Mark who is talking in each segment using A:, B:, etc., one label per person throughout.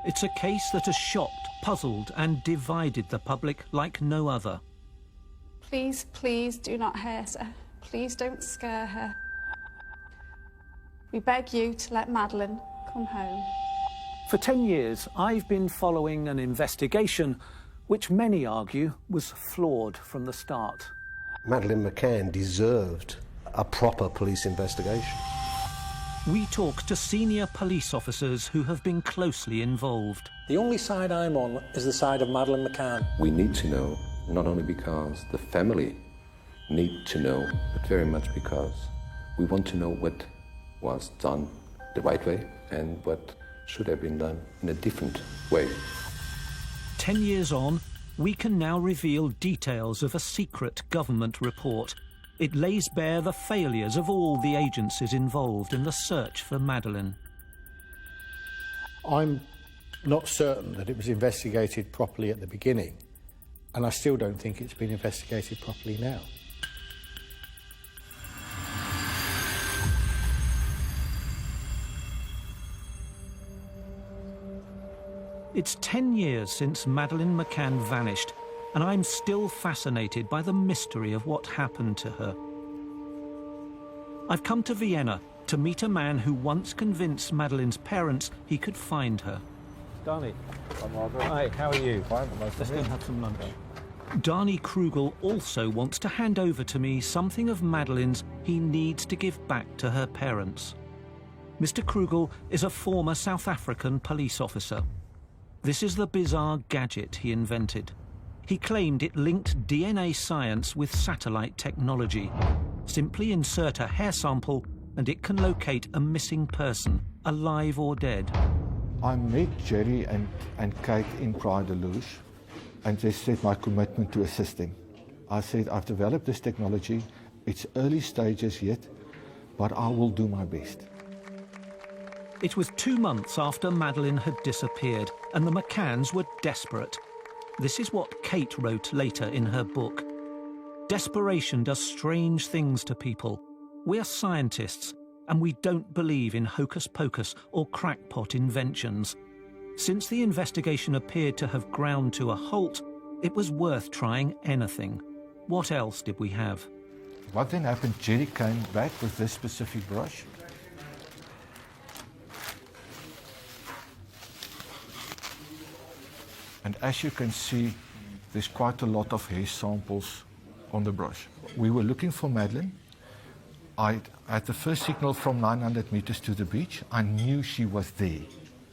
A: It's a case that has shocked, puzzled and divided the public like no other.
B: Please, please do not hurt her. Please don't scare her. We beg you to let Madeleine come home.
A: For 10 years, I've been following an investigation which many argue was flawed from the start.
C: Madeleine McCann deserved a proper police investigation.
A: We talk to senior police officers who have been closely involved.
D: The only side I'm on is the side of Madeleine McCann.
E: We need to know, not only because the family need to know, but very much because we want to know what was done the right way and what should have been done in a different way.
A: 10 years on, we can now reveal details of a secret government report. It lays bare the failures of all the agencies involved in the search for Madeleine.
F: I'm not certain that it was investigated properly at the beginning, and I still don't think it's been investigated properly now.
A: It's 10 years since Madeleine McCann vanished, and I'm still fascinated by the mystery of what happened to her. I've come to Vienna to meet a man who once convinced Madeleine's parents he could find her.
G: Darnie. Hi, how are you? Fine,
A: Let's go and have some lunch. Darnie Krugel also wants to hand over to me something of Madeleine's he needs to give back to her parents. Mr. Krugel is a former South African police officer. This is the bizarre gadget he invented. He claimed it linked DNA science with satellite technology. Simply insert a hair sample and it can locate a missing person, alive or dead.
H: I met Jerry and Kate in Praia de Luz, and they said my commitment to assisting. I said, I've developed this technology. It's early stages yet, but I will do my best.
A: It was 2 months after Madeleine had disappeared, and the McCanns were desperate. This is what Kate wrote later in her book. Desperation does strange things to people. We're scientists, and we don't believe in hocus-pocus or crackpot inventions. Since the investigation appeared to have ground to a halt, it was worth trying anything. What else did we have?
H: What then happened, Jerry came back with this specific brush. And as you can see, there's quite a lot of hair samples on the brush. We were looking for Madeleine. I had the first signal from 900 meters to the beach. I knew she was there.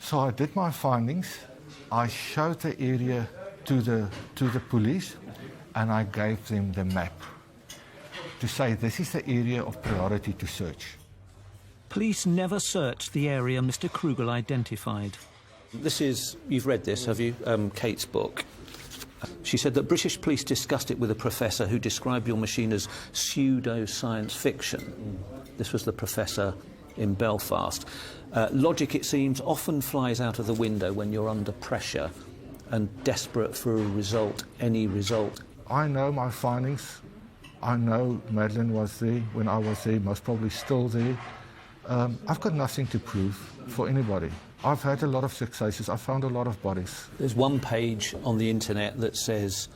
H: So I did my findings. I showed the area to the police, and I gave them the map to say this is the area of priority to search.
A: Police never searched the area Mr. Krugel identified.
D: This is, you've read this, have you? Kate's book. She said that British police discussed it with a professor who described your machine as pseudo-science fiction. This was the professor in Belfast. Logic, it seems, often flies out of the window when you're under pressure and desperate for a result, any result.
H: I know my findings. I know Madeleine was there when I was there, most probably still there. I've got nothing to prove for anybody. I've had a lot of successes. I found a lot of bodies.
D: There's one page on the internet that says,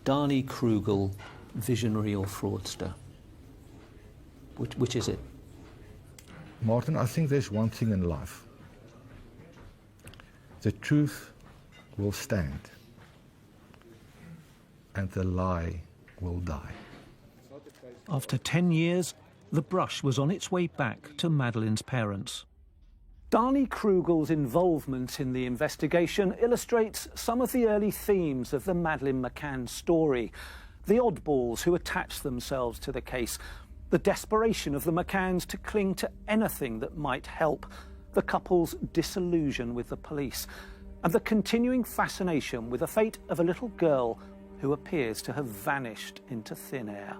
D: Darnie Krugel, visionary or fraudster. Which is it?
H: Martin, I think there's one thing in life. The truth will stand, and the lie will die.
A: After 10 years, the brush was on its way back to Madeleine's parents. Darnie Krugel's involvement in the investigation illustrates some of the early themes of the Madeleine McCann story. The oddballs who attach themselves to the case, the desperation of the McCanns to cling to anything that might help, the couple's disillusion with the police, and the continuing fascination with the fate of a little girl who appears to have vanished into thin air.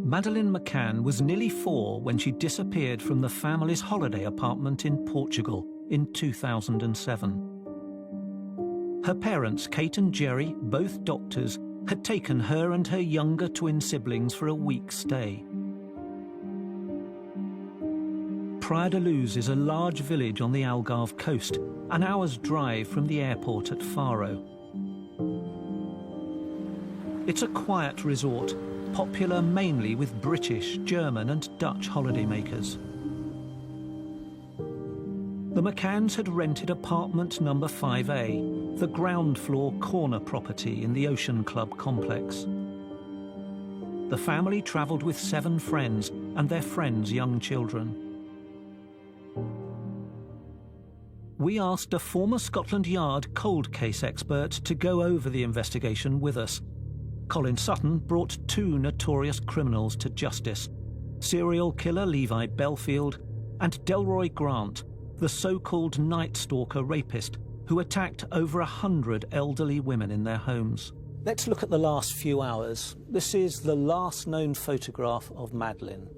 A: Madeleine McCann was nearly 4 when she disappeared from the family's holiday apartment in Portugal in 2007. Her parents, Kate and Jerry, both doctors, had taken her and her younger twin siblings for a week's stay. Praia da Luz is a large village on the Algarve coast, an hour's drive from the airport at Faro. It's a quiet resort, popular mainly with British, German and Dutch holidaymakers. The McCanns had rented apartment number 5A, the ground floor corner property in the Ocean Club complex. The family travelled with 7 friends and their friends' young children. We asked a former Scotland Yard cold case expert to go over the investigation with us. Colin Sutton brought 2 notorious criminals to justice: serial killer Levi Belfield and Delroy Grant, the so-called Night Stalker rapist who attacked over 100 elderly women in their homes. Let's look at the last few hours. This is the last known photograph of Madeleine.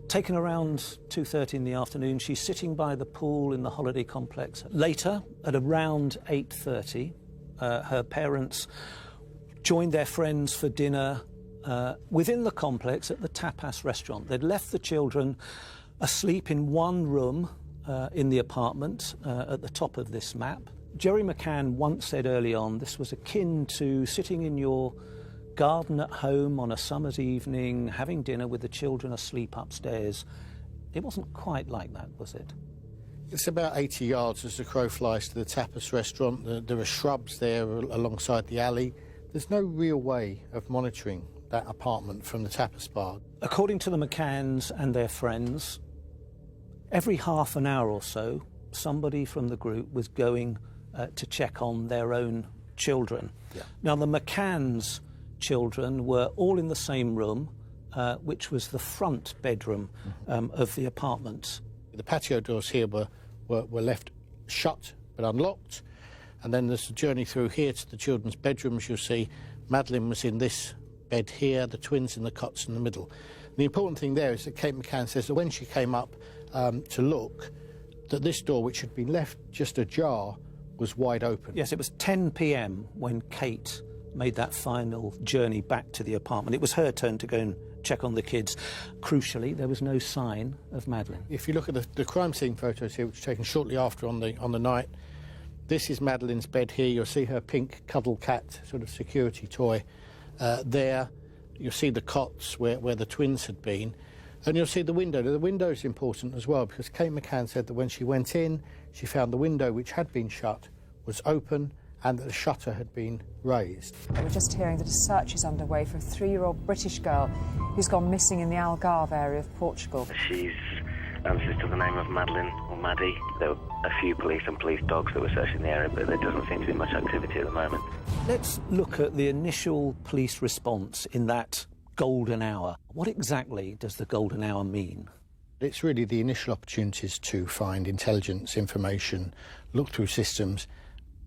A: Taken around 2:30 in the afternoon, she's sitting by the pool in the holiday complex. Later, at around 8:30, her parents joined their friends for dinner within the complex at the tapas restaurant. They'd left the children asleep in one room in the apartment at the top of this map. Jerry McCann once said early on this was akin to sitting in your garden at home on a summer's evening, having dinner with the children asleep upstairs. It wasn't quite like that, was it?
F: It's about 80 yards as the crow flies to the tapas restaurant. There are shrubs there alongside the alley. There's no real way of monitoring that apartment from the tapas bar.
A: According to the McCanns and their friends, every half an hour or so, somebody from the group was going to check on their own children.
F: Yeah.
A: Now, the McCanns' children were all in the same room, which was the front bedroom of the apartment.
F: The patio doors here were left shut but unlocked, and then there's a journey through here to the children's bedrooms. You'll see Madeleine was in this bed here, the twins in the cots in the middle. The important thing there is that Kate McCann says that when she came up to look, that this door, which had been left just ajar, was wide open.
A: Yes, it was 10 p.m. when Kate made that final journey back to the apartment. It was her turn to go and check on the kids. Crucially, there was no sign of Madeleine.
F: If you look at the crime scene photos here, which were taken shortly after on the night, this is Madeleine's bed here. You'll see her pink cuddle cat sort of security toy there. You'll see the cots where the twins had been. And you'll see the window. The window is important as well, because Kate McCann said that when she went in, she found the window, which had been shut, was open, and that the shutter had been raised.
I: We're just hearing that a search is underway for a 3-year-old British girl who's gone missing in the Algarve area of Portugal.
J: She's answers to the name of Madeleine or Maddie. There were a few police and police dogs that were searching the area, but there doesn't seem to be much activity at the moment.
A: Let's look at the initial police response in that golden hour. What exactly does the golden hour mean?
F: It's really the initial opportunities to find intelligence, information, look through systems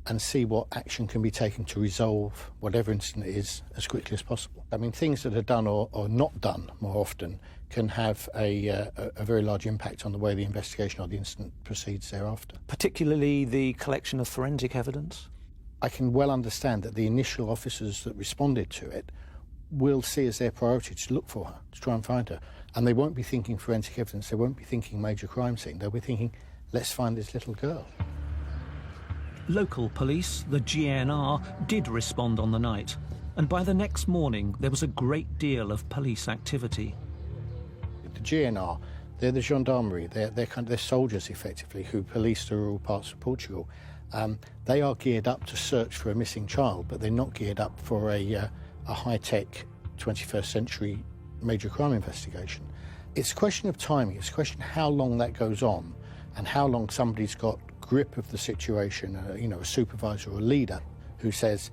F: and see what action can be taken to resolve whatever incident it is as quickly as possible. I mean, things that are done or not done more often can have a very large impact on the way the investigation or the incident proceeds thereafter.
A: Particularly the collection of forensic evidence?
F: I can well understand that the initial officers that responded to it will see as their priority to look for her, to try and find her. And they won't be thinking forensic evidence, they won't be thinking major crime scene, they'll be thinking, let's find this little girl.
A: Local police, the GNR, did respond on the night, and by the next morning there was a great deal of police activity.
F: The GNR, they're the gendarmerie, they're soldiers effectively who police the rural parts of Portugal. They are geared up to search for a missing child, but they're not geared up for a high-tech 21st century major crime investigation. It's a question of timing, it's a question of how long that goes on and how long somebody's got grip of the situation, a supervisor or a leader who says,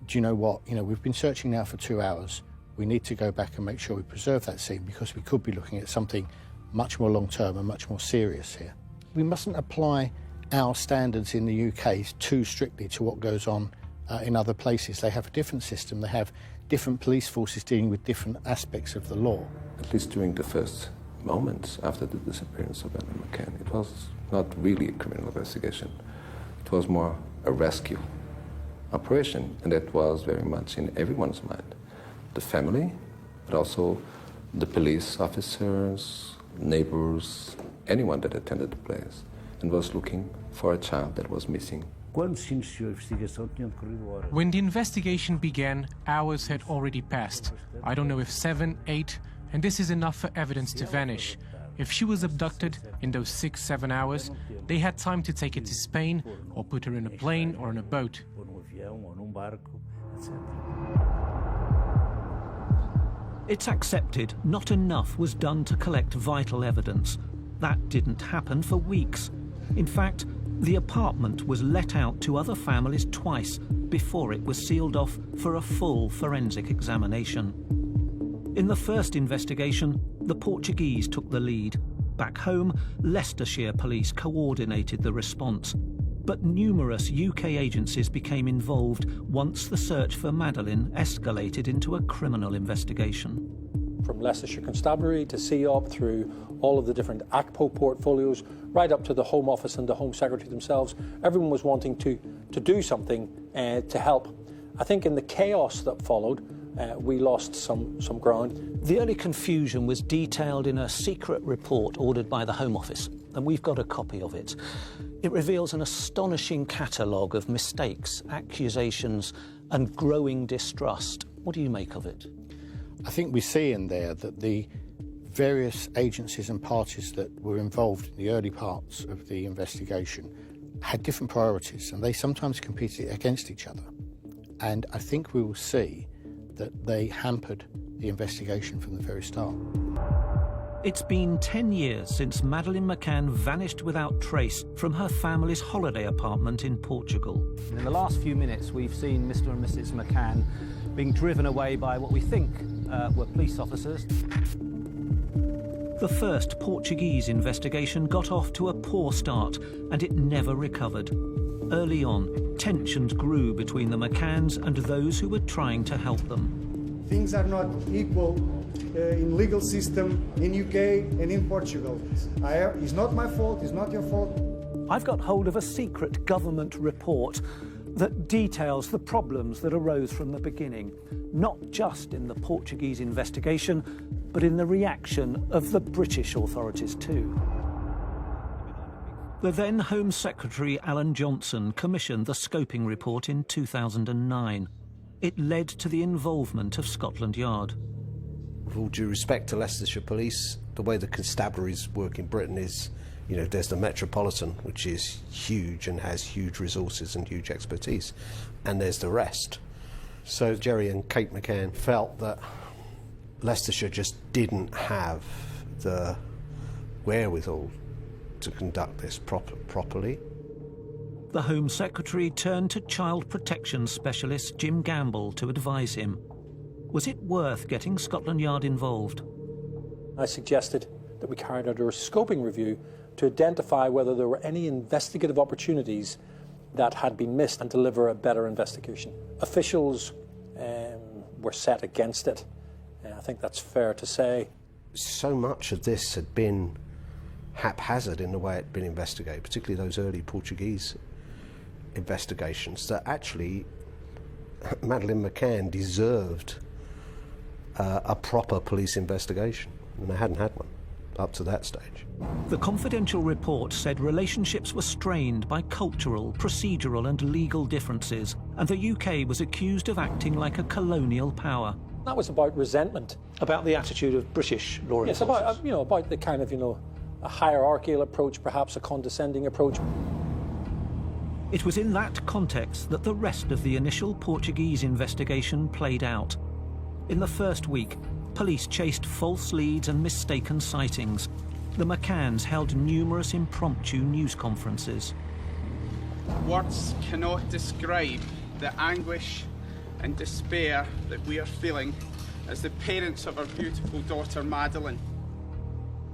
F: do you know what, we've been searching now for 2 hours, we need to go back and make sure we preserve that scene because we could be looking at something much more long-term and much more serious here. We mustn't apply our standards in the UK too strictly to what goes on in other places. They have a different system, they have different police forces dealing with different aspects of the law.
E: At least during the first moments after the disappearance of Madeleine McCann, it was not really a criminal investigation. It was more a rescue operation, and that was very much in everyone's mind. The family, but also the police officers, neighbors, anyone that attended the place, and was looking for a child that was missing.
K: When the investigation began, hours had already passed. I don't know if 7, 8, and this is enough for evidence to vanish. If she was abducted in those 6-7 hours, they had time to take her to Spain or put her in a plane or in a boat.
A: It's accepted not enough was done to collect vital evidence. That didn't happen for weeks. In fact, the apartment was let out to other families twice before it was sealed off for a full forensic examination. In the first investigation, the Portuguese took the lead. Back home, Leicestershire police coordinated the response. But numerous UK agencies became involved once the search for Madeleine escalated into a criminal investigation.
L: From Leicestershire Constabulary to CEOP, through all of the different ACPO portfolios, right up to the Home Office and the Home Secretary themselves, everyone was wanting to do something to help. I think in the chaos that followed, we lost some ground.
D: The early confusion was detailed in a secret report ordered by the Home Office, and we've got a copy of it. It reveals an astonishing catalogue of mistakes, accusations, and growing distrust. What do you make of it?
F: I think we see in there that the various agencies and parties that were involved in the early parts of the investigation had different priorities, and they sometimes competed against each other. And I think we will see that they hampered the investigation from the very start.
A: It's been 10 years since Madeleine McCann vanished without trace from her family's holiday apartment in Portugal.
G: In the last few minutes, we've seen Mr. and Mrs. McCann being driven away by what we think were police officers.
A: The first Portuguese investigation got off to a poor start, and it never recovered. Early on, tensions grew between the McCanns and those who were trying to help them.
M: Things are not equal in legal system in UK and in Portugal. It's not my fault, it's not your fault.
A: I've got hold of a secret government report that details the problems that arose from the beginning, not just in the Portuguese investigation, but in the reaction of the British authorities too. The then Home Secretary Alan Johnson commissioned the scoping report in 2009. It led to the involvement of Scotland Yard.
C: With all due respect to Leicestershire Police, the way the constabularies work in Britain is, you know, there's the Metropolitan, which is huge and has huge resources and huge expertise, and there's the rest. So Jerry and Kate McCann felt that Leicestershire just didn't have the wherewithal to conduct this properly.
A: The Home Secretary turned to child protection specialist Jim Gamble to advise him. Was it worth getting Scotland Yard involved?
L: I suggested that we carried out a scoping review to identify whether there were any investigative opportunities that had been missed and deliver a better investigation. Officials were set against it. I think that's fair to say.
C: So much of this had been haphazard in the way it had been investigated, particularly those early Portuguese investigations, that actually Madeleine McCann deserved a proper police investigation, and they hadn't had one up to that stage.
A: The confidential report said relationships were strained by cultural, procedural and legal differences, and the UK was accused of acting like a colonial power.
L: That was about resentment.
D: About the attitude of British law
L: Yes,
D: enforcement.
L: about the kind of, a hierarchical approach, perhaps a condescending approach.
A: It was in that context that the rest of the initial Portuguese investigation played out. In the first week, police chased false leads and mistaken sightings. The McCanns held numerous impromptu news conferences.
N: Words cannot describe the anguish and despair that we are feeling as the parents of our beautiful daughter Madeleine.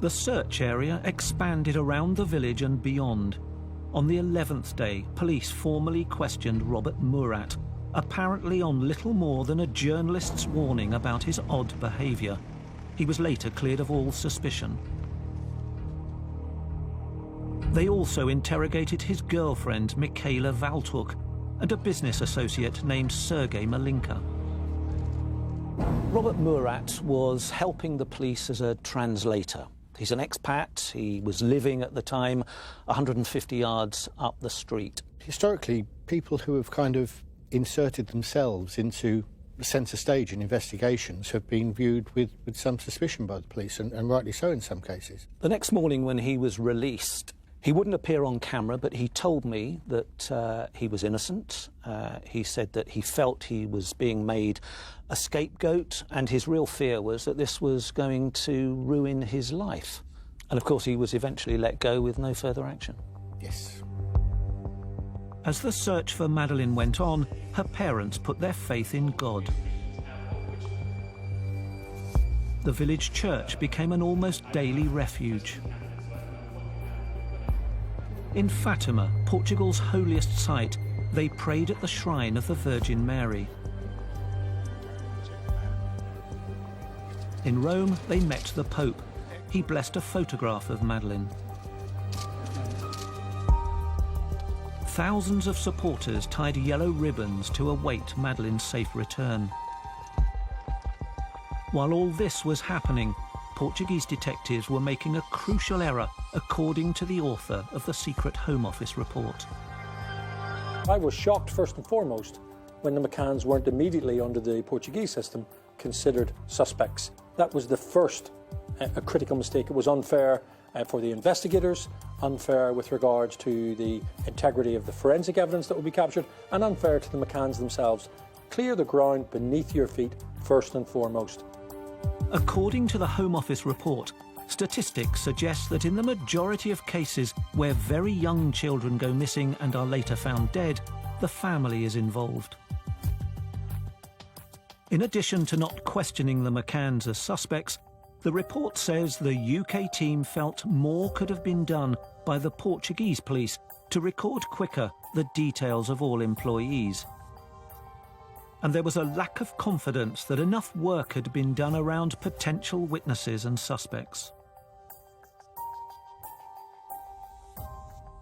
A: The search area expanded around the village and beyond. On the 11th day, police formally questioned Robert Murat, apparently on little more than a journalist's warning about his odd behaviour. He was later cleared of all suspicion. They also interrogated his girlfriend, Michaela Valtuk. and a business associate named Sergei Malinka.
D: Robert Murat was helping the police as a translator. He's an expat. He was living at the time 150 yards up the street.
F: Historically, people who have kind of inserted themselves into the centre stage in investigations have been viewed with some suspicion by the police, and rightly so in some cases.
D: The next morning when he was released, he wouldn't appear on camera, but he told me that he was innocent. He said that he felt he was being made a scapegoat, and his real fear was that this was going to ruin his life. And of course he was eventually let go with no further action.
F: Yes.
A: As the search for Madeleine went on, her parents put their faith in God. The village church became an almost daily refuge. In Fatima, Portugal's holiest site, they prayed at the shrine of the Virgin Mary. In Rome, they met the Pope. He blessed a photograph of Madeleine. Thousands of supporters tied yellow ribbons to await Madeleine's safe return. While all this was happening, Portuguese detectives were making a crucial error, according to the author of the secret Home Office report.
L: I was shocked, first and foremost, when the McCanns weren't immediately, under the Portuguese system, considered suspects. That was the first a critical mistake. It was unfair for the investigators, unfair with regards to the integrity of the forensic evidence that would be captured, and unfair to the McCanns themselves. Clear the ground beneath your feet, first and foremost.
A: According to the Home Office report, statistics suggest that in the majority of cases where very young children go missing and are later found dead, the family is involved. In addition to not questioning the McCanns as suspects, the report says the UK team felt more could have been done by the Portuguese police to record quicker the details of all employees. And there was a lack of confidence that enough work had been done around potential witnesses and suspects.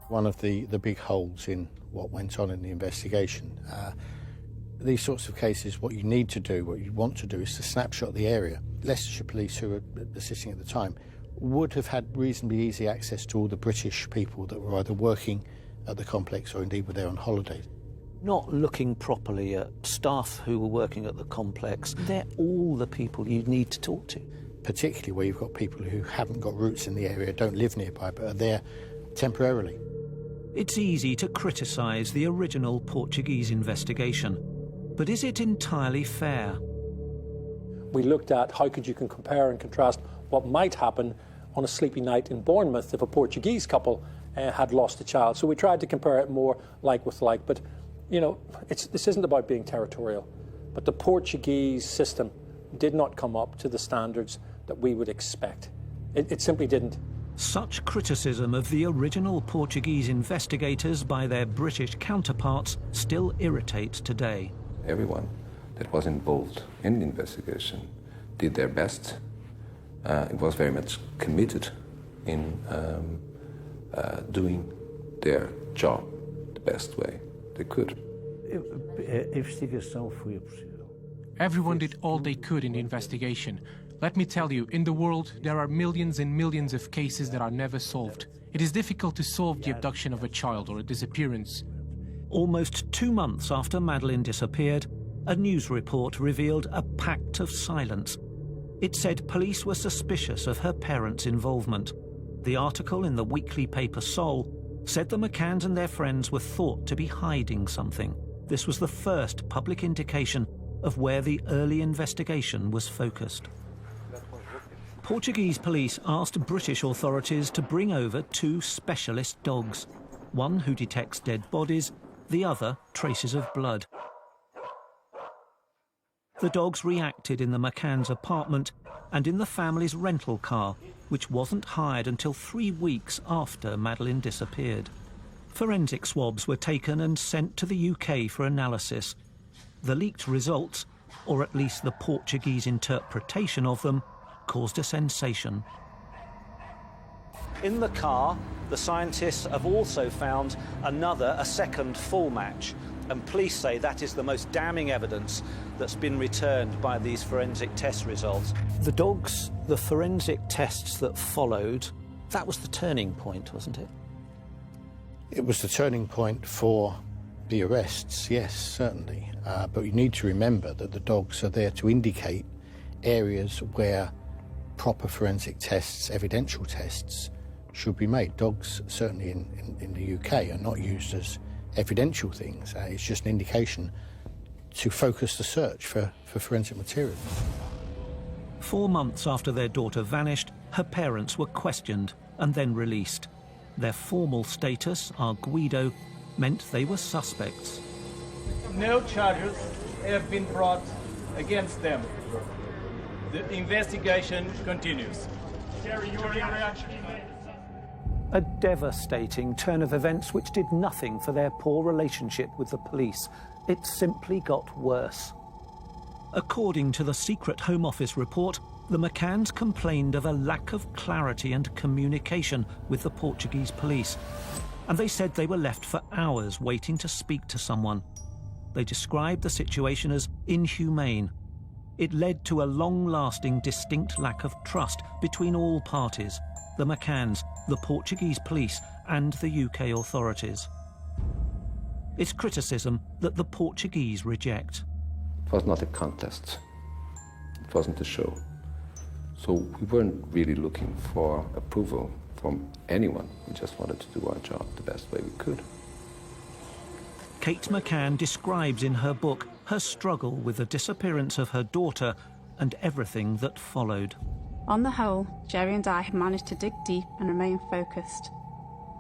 F: One of the big holes in what went on in the investigation, these sorts of cases, what you need to do, what you want to do, is to snapshot the area. Leicestershire police, who were assisting at the time, would have had reasonably easy access to all the British people that were either working at the complex or indeed were there on holiday.
D: Not looking properly at staff who were working at the complex, they're all the people you need to talk to.
F: Particularly where you've got people who haven't got roots in the area, don't live nearby, but are there temporarily.
A: It's easy to criticise the original Portuguese investigation, but is it entirely fair?
L: We looked at how you can compare and contrast what might happen on a sleepy night in Bournemouth if a Portuguese couple had lost a child. So we tried to compare it more like with like, but you know, this isn't about being territorial, but the Portuguese system did not come up to the standards that we would expect. It simply didn't.
A: Such criticism of the original Portuguese investigators by their British counterparts still irritates today.
E: Everyone that was involved in the investigation did their best. It was very much committed in doing their job the best way they could.
K: Everyone did all they could in the investigation. Let me tell you, in the world, there are millions and millions of cases that are never solved. It is difficult to solve the abduction of a child or a disappearance.
A: Almost 2 months after Madeleine disappeared, a news report revealed a pact of silence. It said police were suspicious of her parents' involvement. The article in the weekly paper Sol said the McCanns and their friends were thought to be hiding something. This was the first public indication of where the early investigation was focused. Portuguese police asked British authorities to bring over 2 specialist dogs, one who detects dead bodies, the other traces of blood. The dogs reacted in the McCann's apartment and in the family's rental car, which wasn't hired until 3 weeks after Madeleine disappeared. Forensic swabs were taken and sent to the UK for analysis. The leaked results, or at least the Portuguese interpretation of them, caused a sensation.
D: In the car, the scientists have also found a second fall match. And police say that is the most damning evidence that's been returned by these forensic test results. The dogs, the forensic tests that followed, that was the turning point, wasn't it?
F: It was the turning point for the arrests, yes, certainly. But you need to remember that the dogs are there to indicate areas where proper forensic tests, evidential tests, should be made. Dogs, certainly in the UK, are not used as evidential things. It's just an indication to focus the search for forensic material.
A: 4 months after their daughter vanished, her parents were questioned and then released. Their formal status, arguido, meant they were suspects.
O: No charges have been brought against them. The investigation continues. Jerry, your reaction?
A: A devastating turn of events which did nothing for their poor relationship with the police. It simply got worse. According to the secret Home Office report, the McCanns complained of a lack of clarity and communication with the Portuguese police, and they said they were left for hours waiting to speak to someone. They described the situation as inhumane. It led to a long-lasting, distinct lack of trust between all parties, the McCanns, the Portuguese police and the UK authorities. It's criticism that the Portuguese reject.
E: It was not a contest. It wasn't a show. So we weren't really looking for approval from anyone. We just wanted to do our job the best way we could.
A: Kate McCann describes in her book her struggle with the disappearance of her daughter and everything that followed.
B: On the whole, Jerry and I have managed to dig deep and remain focused,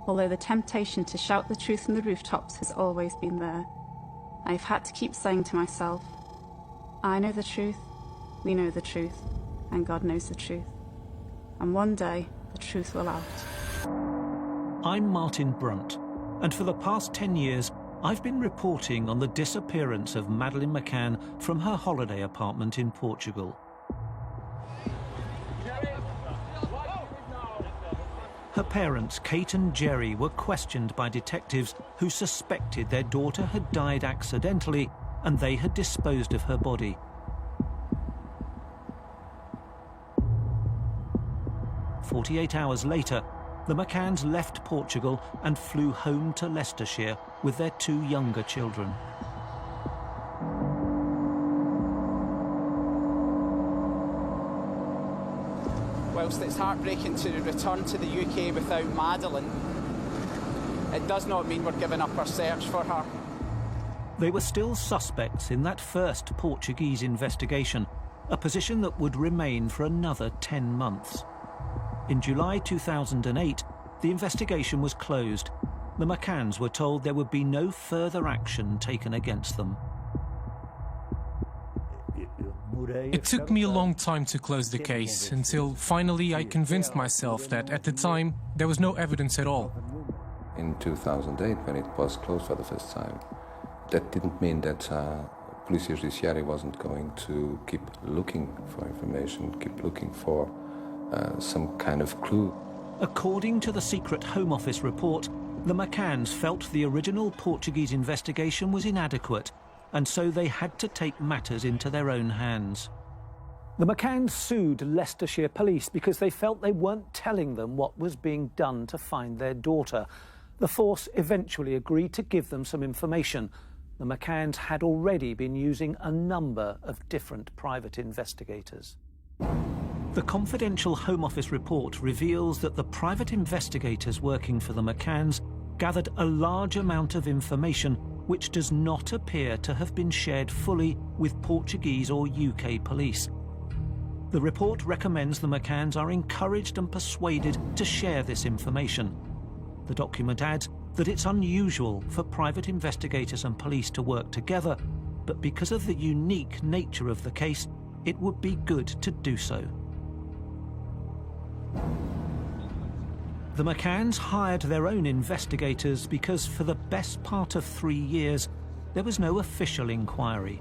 B: although the temptation to shout the truth from the rooftops has always been there. I've had to keep saying to myself, I know the truth, we know the truth, and God knows the truth. And one day, the truth will out.
A: I'm Martin Brunt, and for the past 10 years, I've been reporting on the disappearance of Madeleine McCann from her holiday apartment in Portugal. Her parents, Kate and Jerry, were questioned by detectives who suspected their daughter had died accidentally and they had disposed of her body. "48 hours later, the McCanns left Portugal and flew home to Leicestershire with their 2 younger children.
N: Whilst it's heartbreaking to return to the UK without Madeleine, it does not mean we're giving up our search for her.
A: They were still suspects in that first Portuguese investigation, a position that would remain for another 10 months. In July 2008, the investigation was closed. The McCanns were told there would be no further action taken against them.
K: It took me a long time to close the case, until finally I convinced myself that at the time there was no evidence at all.
E: In 2008, when it was closed for the first time, that didn't mean that Polícia Judiciária wasn't going to keep looking for information, keep looking for some kind of clue.
A: According to the secret Home Office report, the McCanns felt the original Portuguese investigation was inadequate, and so they had to take matters into their own hands. The McCanns sued Leicestershire police because they felt they weren't telling them what was being done to find their daughter. The force eventually agreed to give them some information. The McCanns had already been using a number of different private investigators. The confidential Home Office report reveals that the private investigators working for the McCanns gathered a large amount of information which does not appear to have been shared fully with Portuguese or UK police. The report recommends the McCanns are encouraged and persuaded to share this information. The document adds that it's unusual for private investigators and police to work together, but because of the unique nature of the case, it would be good to do so. The McCanns hired their own investigators because for the best part of 3 years, there was no official inquiry.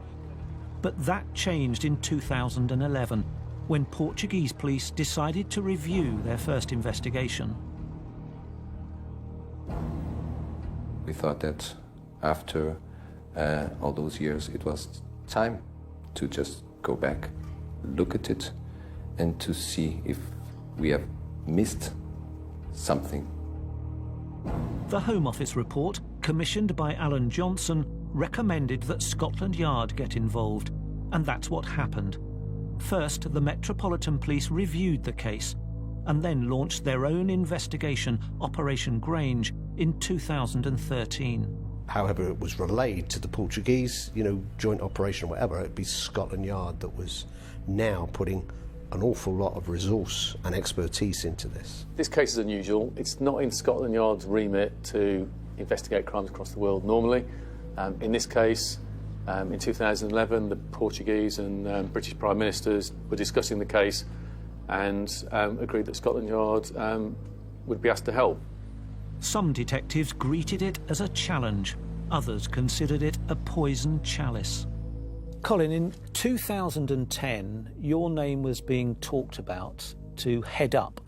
A: But that changed in 2011, when Portuguese police decided to review their first investigation.
E: We thought that after all those years. It was time to just go back, look at it, and to see if we have missed something.
A: The Home Office report, commissioned by Alan Johnson, recommended that Scotland Yard get involved, and that's what happened. First, the Metropolitan Police reviewed the case and then launched their own investigation, Operation Grange, in 2013.
C: However, it was relayed to the Portuguese, joint operation or whatever. It'd be Scotland Yard that was now putting an awful lot of resource and expertise into this.
P: This case is unusual. It's not in Scotland Yard's remit to investigate crimes across the world normally. In this case, in 2011, the Portuguese and British Prime Ministers were discussing the case and agreed that Scotland Yard would be asked to help.
A: Some detectives greeted it as a challenge. Others considered it a poisoned chalice. Colin, in 2010, your name was being talked about to head up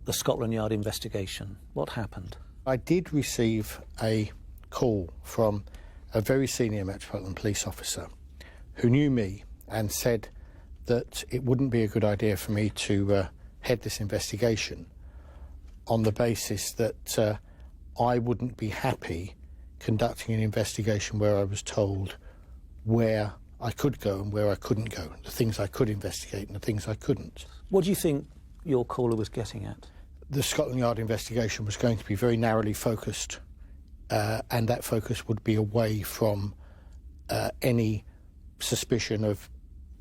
A: the Scotland Yard investigation. What happened?
F: I did receive a call from a very senior Metropolitan Police officer who knew me and said that it wouldn't be a good idea for me to head this investigation on the basis that I wouldn't be happy conducting an investigation where I was told where I could go and where I couldn't go, the things I could investigate and the things I couldn't.
A: What do you think your caller was getting at?
F: The Scotland Yard investigation was going to be very narrowly focused, and that focus would be away from any suspicion of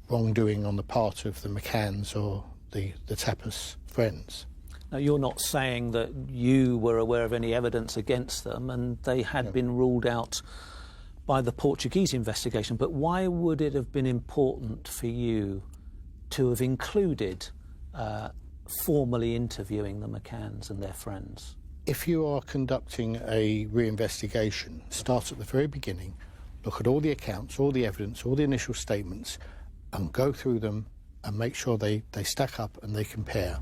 F: wrongdoing on the part of the McCanns or the Tapas friends.
A: Now, you're not saying that you were aware of any evidence against them and they had been ruled out by the Portuguese investigation, but why would it have been important for you to have included formally interviewing the McCanns and their friends?
F: If you are conducting a re-investigation, start at the very beginning, look at all the accounts, all the evidence, all the initial statements, and go through them and make sure they stack up and they compare.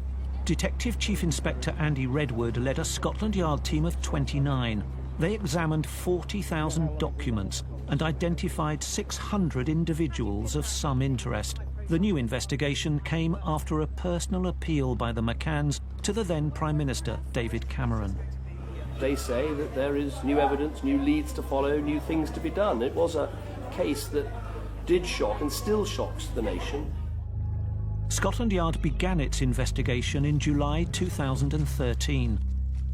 A: Detective Chief Inspector Andy Redwood led a Scotland Yard team of 29. They examined 40,000 documents and identified 600 individuals of some interest. The new investigation came after a personal appeal by the McCanns to the then Prime Minister, David Cameron.
Q: They say that there is new evidence, new leads to follow, new things to be done. It was a case that did shock and still shocks the nation.
A: Scotland Yard began its investigation in July 2013.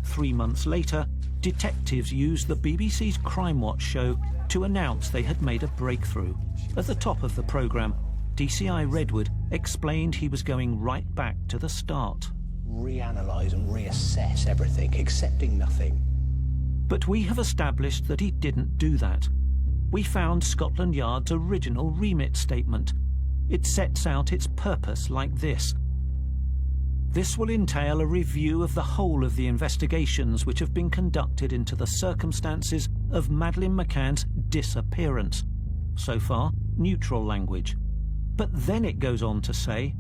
A: 3 months later, detectives used the BBC's Crime Watch show to announce they had made a breakthrough. At the top of the programme, DCI Redwood explained he was going right back to the start.
R: Reanalyse and reassess everything, accepting nothing.
A: But we have established that he didn't do that. We found Scotland Yard's original remit statement. It sets out its purpose like this. This will entail a review of the whole of the investigations which have been conducted into the circumstances of Madeleine McCann's disappearance. So far, neutral language. But then it goes on to say,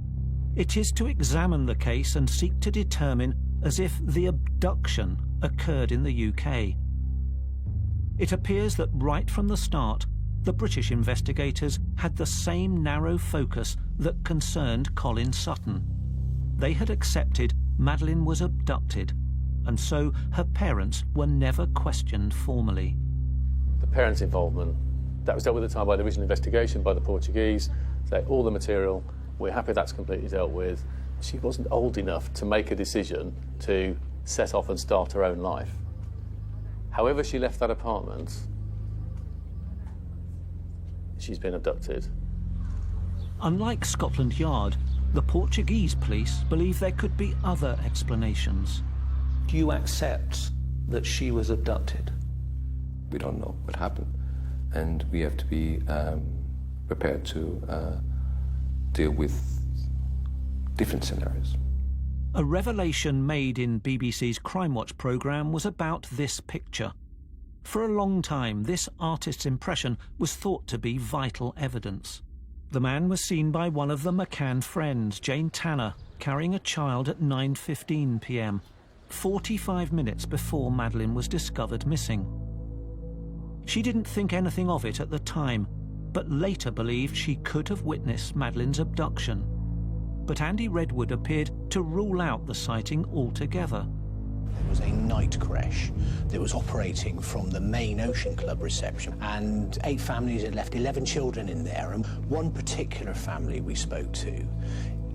A: it is to examine the case and seek to determine as if the abduction occurred in the UK. It appears that right from the start, the British investigators had the same narrow focus that concerned Colin Sutton. They had accepted Madeleine was abducted, and so her parents were never questioned formally.
P: The parents' involvement, that was dealt with at the time by the original investigation by the Portuguese. Say all the material, we're happy that's completely dealt with. She wasn't old enough to make a decision to set off and start her own life. However she left that apartment, she's been abducted.
A: Unlike Scotland Yard, the Portuguese police believe there could be other explanations.
D: Do you accept that she was abducted?
E: We don't know what happened, and we have to be prepared to deal with different scenarios.
A: A revelation made in BBC's Crime Watch programme was about this picture. For a long time, this artist's impression was thought to be vital evidence. The man was seen by one of the McCann friends, Jane Tanner, carrying a child at 9:15 p.m, 45 minutes before Madeleine was discovered missing. She didn't think anything of it at the time, but later believed she could have witnessed Madeleine's abduction. But Andy Redwood appeared to rule out the sighting altogether.
R: There was a night crash that was operating from the main Ocean Club reception, and 8 families had left 11 children in there. And one particular family we spoke to,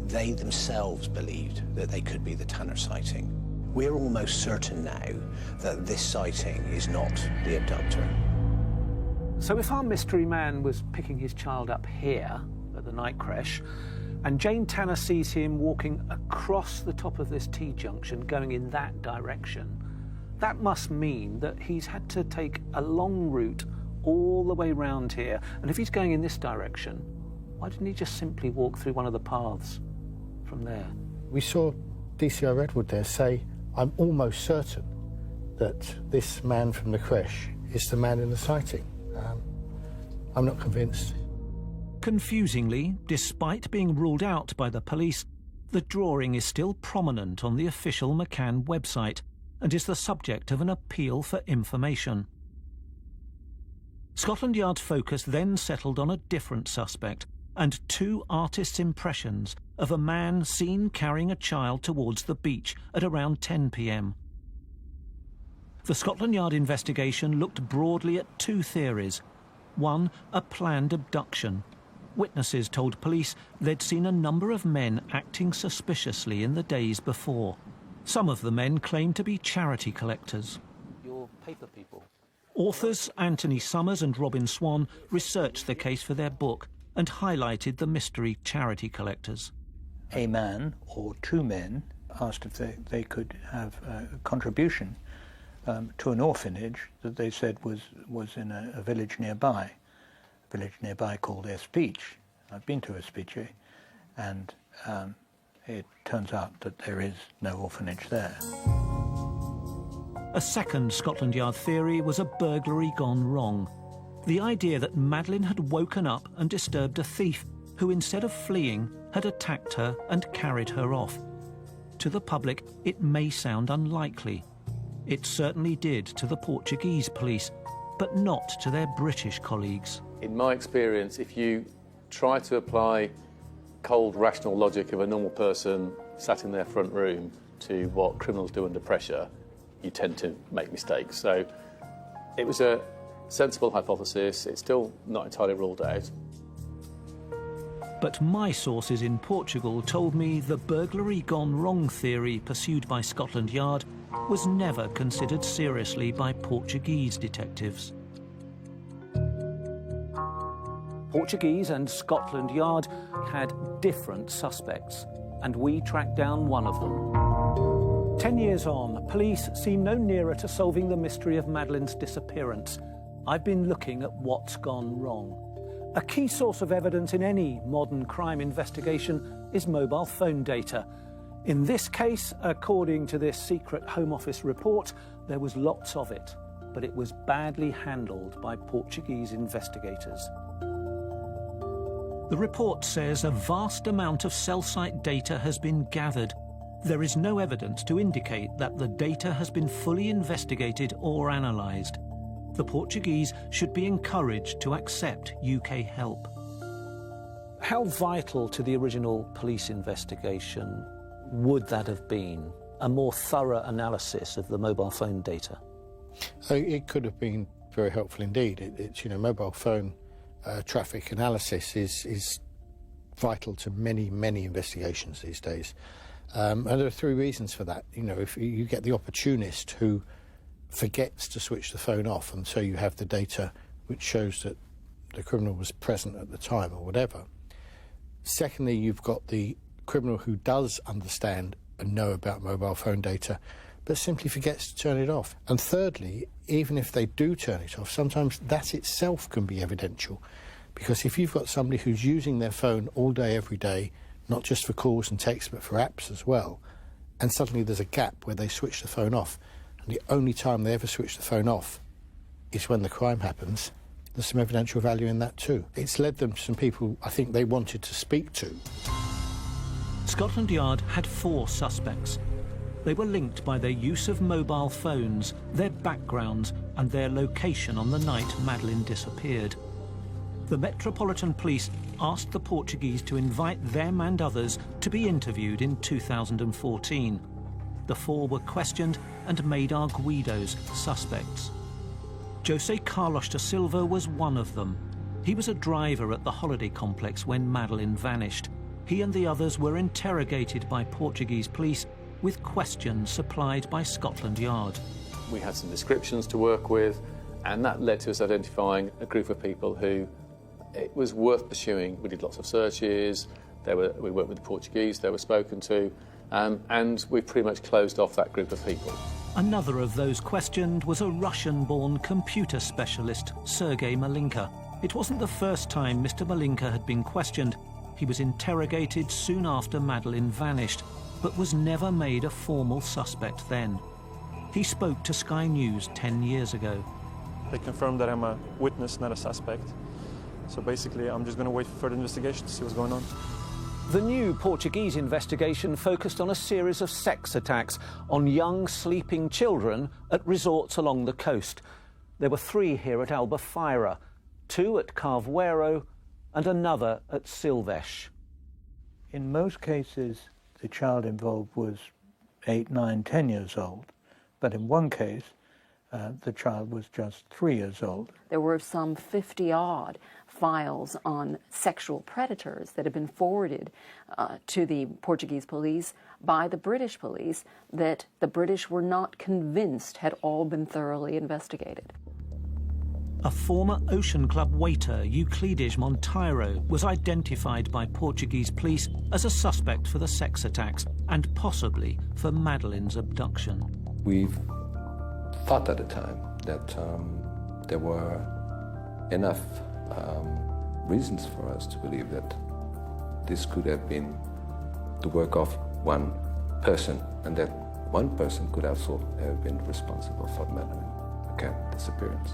R: they themselves believed that they could be the Tanner sighting. We're almost certain now that this sighting is not the abductor.
A: So if our mystery man was picking his child up here at the night crash, and Jane Tanner sees him walking across the top of this T-junction going in that direction, that must mean that he's had to take a long route all the way round here. And if he's going in this direction, why didn't he just simply walk through one of the paths from there?
F: We saw DCI Redwood there say, I'm almost certain that this man from the creche is the man in the sighting. I'm not convinced.
A: Confusingly, despite being ruled out by the police, the drawing is still prominent on the official McCann website and is the subject of an appeal for information. Scotland Yard's focus then settled on a different suspect and 2 artists' impressions of a man seen carrying a child towards the beach at around 10 p.m. The Scotland Yard investigation looked broadly at 2 theories. One, a planned abduction. Witnesses told police they'd seen a number of men acting suspiciously in the days before. Some of the men claimed to be charity collectors.
D: Your paper people.
A: Authors Anthony Summers and Robin Swan researched the case for their book and highlighted the mystery charity collectors.
S: A man or 2 men asked if they could have a contribution to an orphanage that they said was in a village nearby. A village nearby called Espeech. I've been to Espeech, and it turns out that there is no orphanage there.
A: A second Scotland Yard theory was a burglary gone wrong. The idea that Madeleine had woken up and disturbed a thief who, instead of fleeing, had attacked her and carried her off. To the public, it may sound unlikely. It certainly did to the Portuguese police, but not to their British colleagues.
P: In my experience, if you try to apply cold, rational logic of a normal person sat in their front room to what criminals do under pressure, you tend to make mistakes. So it was a sensible hypothesis. It's still not entirely ruled out.
A: But my sources in Portugal told me the burglary gone wrong theory pursued by Scotland Yard was never considered seriously by Portuguese detectives. Portuguese and Scotland Yard had different suspects, and we tracked down one of them. 10 years on, police seem no nearer to solving the mystery of Madeleine's disappearance. I've been looking at what's gone wrong. A key source of evidence in any modern crime investigation is mobile phone data. In this case, according to this secret Home Office report, there was lots of it, but it was badly handled by Portuguese investigators. The report says a vast amount of cell site data has been gathered. There is no evidence to indicate that the data has been fully investigated or analysed. The Portuguese should be encouraged to accept UK help. How vital to the original police investigation would that have been? A more thorough analysis of the mobile phone data?
F: It could have been very helpful indeed. It's mobile phone traffic analysis is vital to many investigations these days. And there are 3 reasons for that. If you get the opportunist who forgets to switch the phone off, and so you have the data which shows that the criminal was present at the time or whatever. Secondly, you've got the criminal who does understand and know about mobile phone data, but simply forgets to turn it off. And thirdly, even if they do turn it off, sometimes that itself can be evidential, because if you've got somebody who's using their phone all day, every day, not just for calls and texts, but for apps as well, and suddenly there's a gap where they switch the phone off, and the only time they ever switch the phone off is when the crime happens, there's some evidential value in that too. It's led them to some people I think they wanted to speak to.
A: Scotland Yard had 4 suspects. They were linked by their use of mobile phones, their backgrounds, and their location on the night Madeleine disappeared. The Metropolitan Police asked the Portuguese to invite them and others to be interviewed in 2014. The four were questioned and made arguidos suspects. José Carlos da Silva was one of them. He was a driver at the holiday complex when Madeleine vanished. He and the others were interrogated by Portuguese police with questions supplied by Scotland Yard.
P: We had some descriptions to work with, and that led to us identifying a group of people who it was worth pursuing. We did lots of searches, we worked with the Portuguese, they were spoken to, and we pretty much closed off that group of people.
A: Another of those questioned was a Russian-born computer specialist, Sergei Malinka. It wasn't the first time Mr. Malinka had been questioned. He was interrogated soon after Madeleine vanished, but was never made a formal suspect then. He spoke to Sky News 10 years ago.
T: They confirmed that I'm a witness, not a suspect. So basically, I'm just going to wait for further investigation to see what's going on.
D: The new Portuguese investigation focused on a series of sex attacks on young, sleeping children at resorts along the coast. There were 3 here at Albufeira, 2 at Carvoeiro, and another at Silves.
S: In most cases, the child involved was 8, 9, 10 years old, but in one case, the child was just 3 years old.
U: There were some 50-odd files on sexual predators that had been forwarded to the Portuguese police by the British police that the British were not convinced had all been thoroughly investigated.
A: A former Ocean Club waiter, Euclides Monteiro, was identified by Portuguese police as a suspect for the sex attacks and possibly for Madeleine's abduction.
E: We've thought at the time that there were enough reasons for us to believe that this could have been the work of one person, and that one person could also have been responsible for Madeleine McCann's disappearance.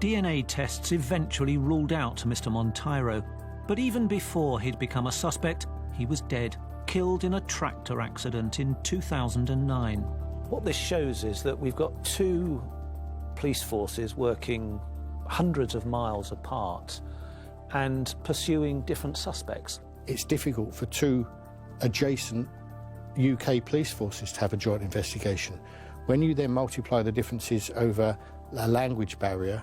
A: DNA tests eventually ruled out Mr. Monteiro, but even before he'd become a suspect, he was dead, killed in a tractor accident in 2009.
D: What this shows is that we've got 2 police forces working hundreds of miles apart and pursuing different suspects.
F: It's difficult for 2 adjacent UK police forces to have a joint investigation. When you then multiply the differences over a language barrier,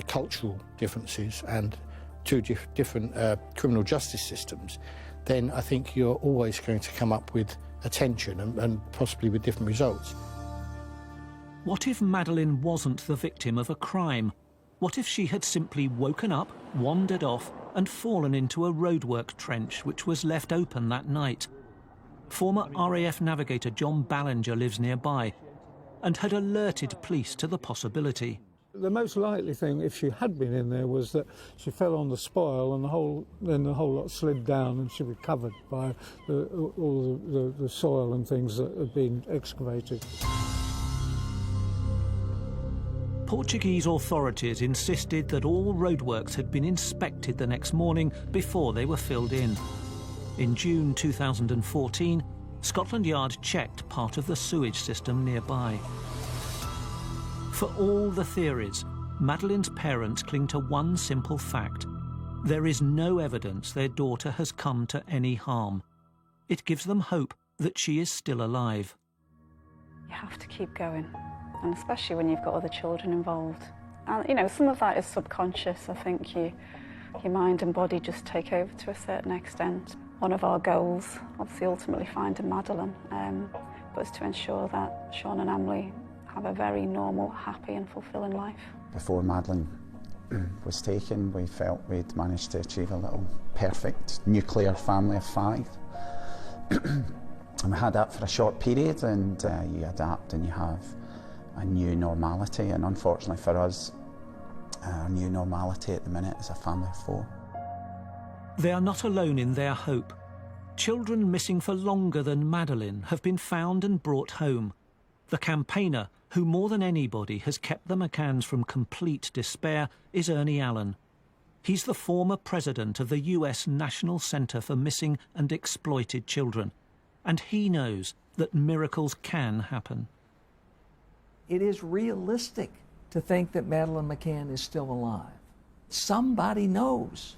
F: cultural differences and 2 different criminal justice systems, then I think you're always going to come up with a tension and possibly with different results.
A: What if Madeleine wasn't the victim of a crime? What if she had simply woken up, wandered off and fallen into a roadwork trench which was left open that night? Former RAF navigator John Ballinger lives nearby and had alerted police to the possibility.
V: The most likely thing, if she had been in there, was that she fell on the spoil and the whole lot slid down and she was covered by all the soil and things that had been excavated.
A: Portuguese authorities insisted that all roadworks had been inspected the next morning before they were filled in. In June 2014, Scotland Yard checked part of the sewage system nearby. For all the theories, Madeleine's parents cling to one simple fact. There is no evidence their daughter has come to any harm. It gives them hope that she is still alive.
B: You have to keep going, and especially when you've got other children involved. And, you know, some of that is subconscious. I think your mind and body just take over to a certain extent. One of our goals, obviously ultimately finding Madeleine, was to ensure that Sean and Emily have a very normal, happy and fulfilling life.
W: Before Madeleine was taken, we felt we'd managed to achieve a little perfect nuclear family of 5. And we had that for a short period, and you adapt and you have a new normality, and unfortunately for us, our new normality at the minute is a family of 4.
A: They are not alone in their hope. Children missing for longer than Madeleine have been found and brought home. The campaigner who more than anybody has kept the McCanns from complete despair is Ernie Allen. He's the former president of the US National Center for Missing and Exploited Children, and he knows that miracles can happen.
X: It is realistic
H: to think that Madeleine McCann is still alive. Somebody knows.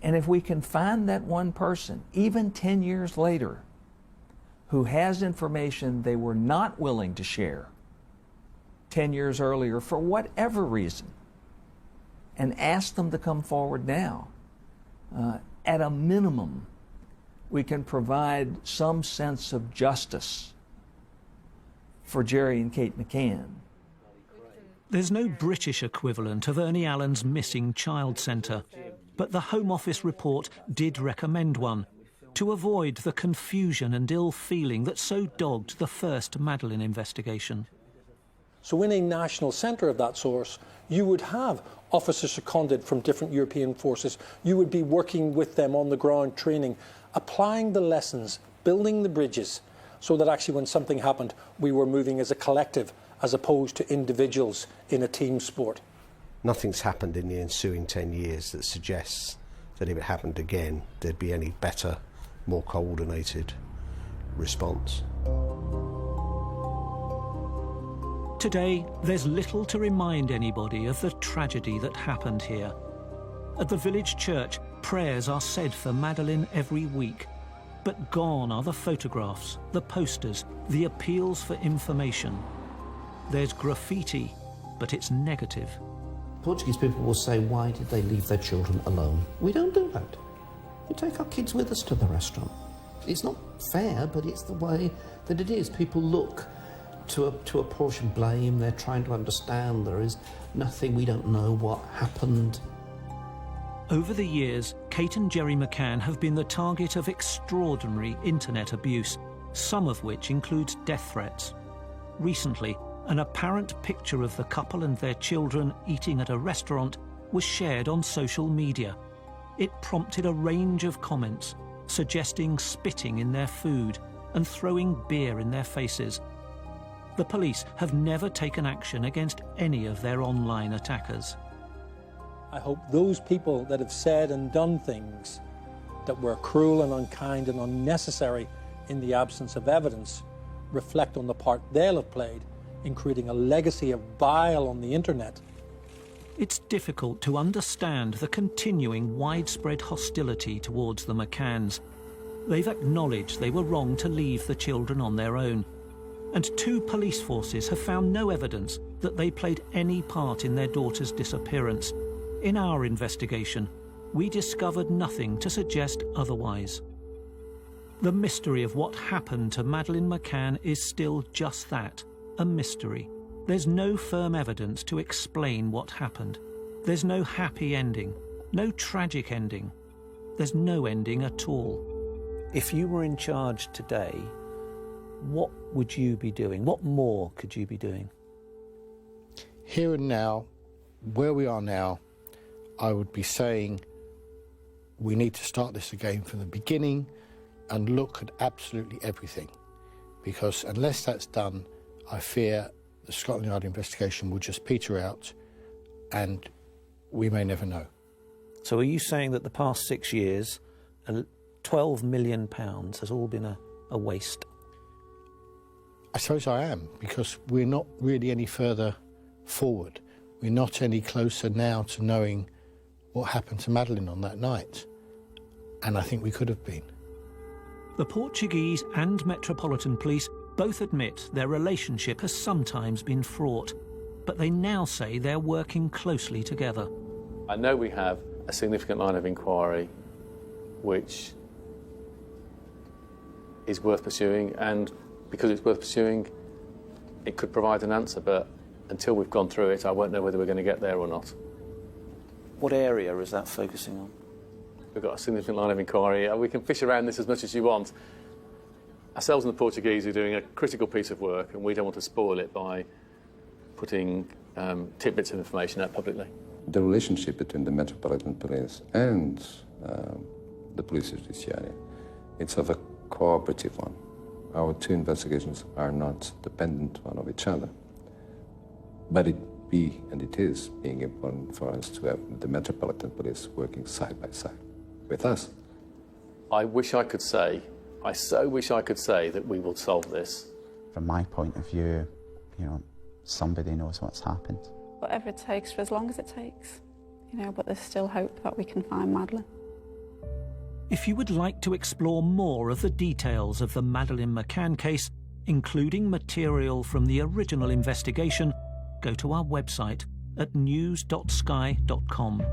H: And if we can find that one person, even 10 years later, who has information they were not willing to share 10 years earlier for whatever reason, and ask them to come forward now, at a minimum, we can provide some sense of justice for Jerry and Kate McCann.
A: There's no British equivalent of Ernie Allen's Missing Child Centre, but the Home Office report did recommend one to avoid the confusion and ill feeling that so dogged the first Madeleine investigation.
L: So in a national centre of that source, you would have officers seconded from different European forces. You would be working with them on the ground, training, applying the lessons, building the bridges, so that actually when something happened, we were moving as a collective as opposed to individuals in a team sport.
C: Nothing's happened in the ensuing 10 years that suggests that if it happened again, there'd be any better, more coordinated response.
A: Today, there's little to remind anybody of the tragedy that happened here. At the village church, prayers are said for Madeleine every week. But gone are the photographs, the posters, the appeals for information. There's graffiti, but it's negative.
I: Portuguese people will say, why did they leave their children alone? We don't do that. We take our kids with us to the restaurant. It's not fair, but it's the way that it is. People look to apportion blame. They're trying to understand. There is nothing, we don't know what happened.
A: Over the years, Kate and Jerry McCann have been the target of extraordinary internet abuse, some of which includes death threats. Recently, an apparent picture of the couple and their children eating at a restaurant was shared on social media. It prompted a range of comments, suggesting spitting in their food and throwing beer in their faces. The police have never taken action against any of their online attackers.
L: I hope those people that have said and done things that were cruel and unkind and unnecessary in the absence of evidence reflect on the part they'll have played in creating a legacy of bile on the internet.
A: It's difficult to understand the continuing widespread hostility towards the McCanns. They've acknowledged they were wrong to leave the children on their own. And 2 police forces have found no evidence that they played any part in their daughter's disappearance. In our investigation, we discovered nothing to suggest otherwise. The mystery of what happened to Madeleine McCann is still just that, a mystery. There's no firm evidence to explain what happened. There's no happy ending, no tragic ending. There's no ending at all.
D: If you were in charge today, what would you be doing? What more could you be doing?
F: Here and now, where we are now, I would be saying we need to start this again from the beginning and look at absolutely everything. Because unless that's done, I fear the Scotland Yard investigation will just peter out and we may never know.
D: So are you saying that the past 6 years, £12 million has all been a waste?
F: I suppose I am, because we're not really any further forward. We're not any closer now to knowing what happened to Madeleine on that night. And I think we could have been.
A: The Portuguese and Metropolitan Police both admit their relationship has sometimes been fraught, but they now say they're working closely together.
P: I know we have a significant line of inquiry which is worth pursuing, and because it's worth pursuing, it could provide an answer, but until we've gone through it, I won't know whether we're going to get there or not.
D: What area is that focusing on?
P: We've got a significant line of inquiry. We can fish around this as much as you want. Ourselves and the Portuguese are doing a critical piece of work, and we don't want to spoil it by putting tidbits of information out publicly.
E: The relationship between the Metropolitan Police and the Police Judiciary, it's of a cooperative one. Our 2 investigations are not dependent one of each other. But it is being important for us to have the Metropolitan Police working side by side with us.
P: I wish I could say, I so wish I could say that we will solve this.
W: From my point of view, somebody knows what's happened.
B: Whatever it takes, for as long as it takes, you know, but there's still hope that we can find Madeleine.
A: If you would like to explore more of the details of the Madeleine McCann case, including material from the original investigation, go to our website at news.sky.com.